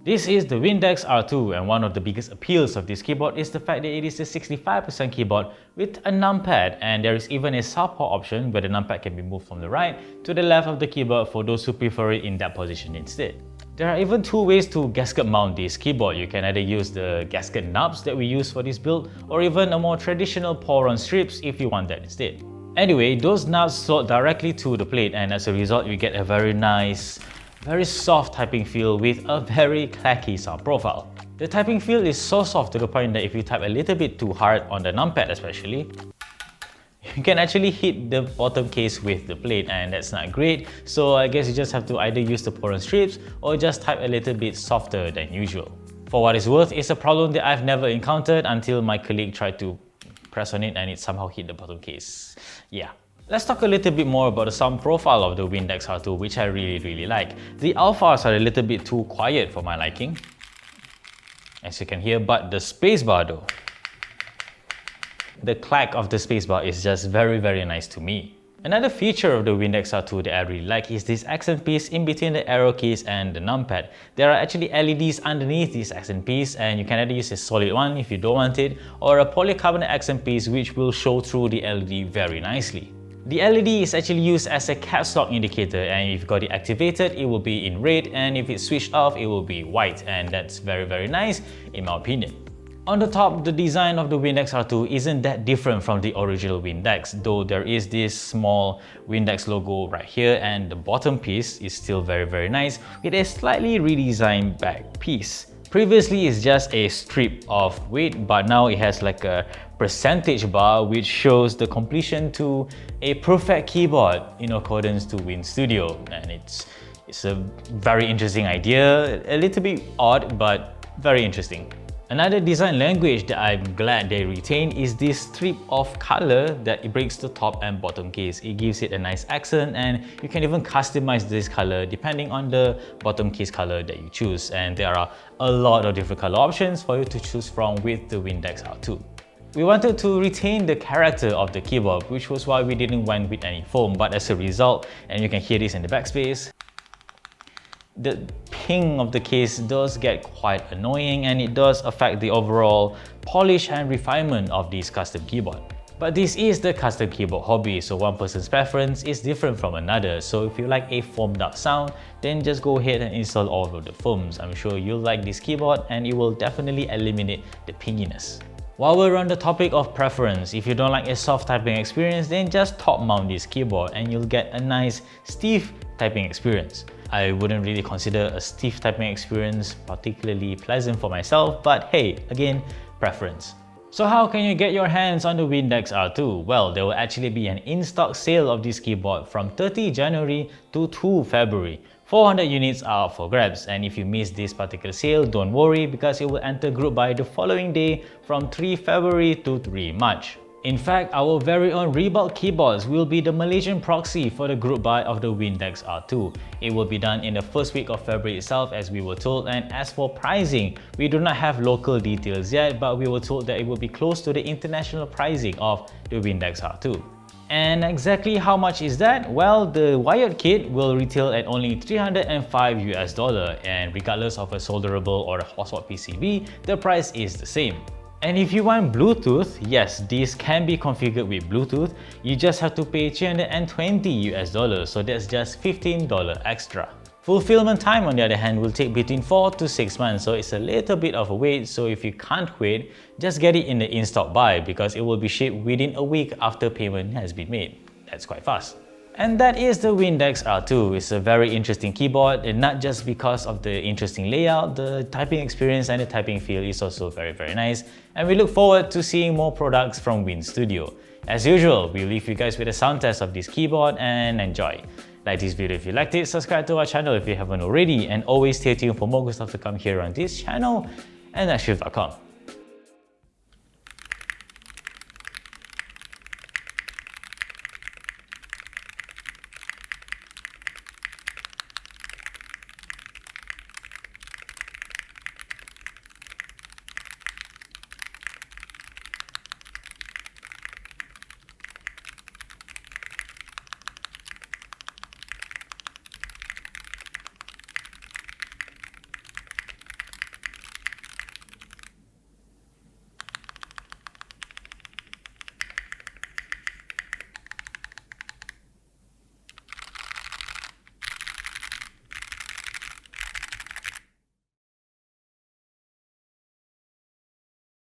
This is the Windex R2, and one of the biggest appeals of this keyboard is the fact that it is a 65% keyboard with a numpad, and there is even a Southpaw option where the numpad can be moved from the right to the left of the keyboard for those who prefer it in that position instead. There are even two ways to gasket mount this keyboard. You can either use the gasket knobs that we use for this build, or even a more traditional pour-on strips if you want that instead. Anyway, those knobs slot directly to the plate, and as a result you get a very nice, very soft typing feel with a very clacky sound profile. The typing feel is so soft to the point that if you type a little bit too hard on the numpad especially, you can actually hit the bottom case with the plate, and that's not great. So I guess you just have to either use the pour-on strips or just type a little bit softer than usual. For what it's worth, it's a problem that I've never encountered until my colleague tried to press on it and it somehow hit the bottom case. Yeah. Let's talk a little bit more about the sound profile of the Windex R2, which I really like. The alphas are a little bit too quiet for my liking, as you can hear, but the spacebar though, the clack of the spacebar is just very nice to me. Another feature of the Windex R2 that I really like is this accent piece in between the arrow keys and the numpad. There are actually LEDs underneath this accent piece, and you can either use a solid one if you don't want it, or a polycarbonate accent piece which will show through the LED very nicely. The LED is actually used as a caps lock indicator, and if you've got it activated, it will be in red, and if it's switched off, it will be white, and that's very nice in my opinion. On the top, the design of the Windex R2 isn't that different from the original Windex, though there is this small Windex logo right here, and the bottom piece is still very nice with a slightly redesigned back piece. Previously, it's just a strip of weight, but now it has like a percentage bar which shows the completion to a perfect keyboard in accordance to Win Studio, and it's a very interesting idea, a little bit odd but very interesting. Another design language that I'm glad they retain is this strip of color that it breaks the top and bottom case. It gives it a nice accent, and you can even customize this color depending on the bottom case color that you choose, and there are a lot of different color options for you to choose from with the Windex R2. We wanted to retain the character of the keyboard, which was why we didn't went with any foam, but as a result, and you can hear this in the backspace, the ping of the case does get quite annoying, and it does affect the overall polish and refinement of this custom keyboard. But this is the custom keyboard hobby, so one person's preference is different from another. So if you like a foamed up sound, then just go ahead and install all of the foams. I'm sure you'll like this keyboard, and it will definitely eliminate the pinginess. While we're on the topic of preference, if you don't like a soft typing experience, then just top mount this keyboard and you'll get a nice stiff typing experience. I wouldn't really consider a stiff typing experience particularly pleasant for myself, but hey, again, preference. So how can you get your hands on the Windex R2? Well, there will actually be an in-stock sale of this keyboard from 30 January to 2 February. 400 units are up for grabs, and if you miss this particular sale, don't worry because it will enter group buy the following day from 3 February to 3 March. In fact, our very own Rebult Keyboards will be the Malaysian proxy for the group buy of the Windex R2. It will be done in the first week of February itself, as we were told, and as for pricing, we do not have local details yet, but we were told that it will be close to the international pricing of the Windex R2. And exactly how much is that? Well, the wired kit will retail at only $305 US, and regardless of a solderable or a hotspot PCB, the price is the same. And if you want Bluetooth, yes, this can be configured with Bluetooth. You just have to pay $320 US, so that's just $15 extra. Fulfillment time, on the other hand, will take between 4 to 6 months, so it's a little bit of a wait. So if you can't wait, just get it in the in-stock buy because it will be shipped within a week after payment has been made. That's quite fast. And that is the Windex R2. It's a very interesting keyboard, and not just because of the interesting layout, the typing experience and the typing feel is also very nice. And we look forward to seeing more products from Win Studio. As usual, we'll leave you guys with a sound test of this keyboard and enjoy. Like this video if you liked it, subscribe to our channel if you haven't already, and always stay tuned for more good stuff to come here on this channel and nextshift.com.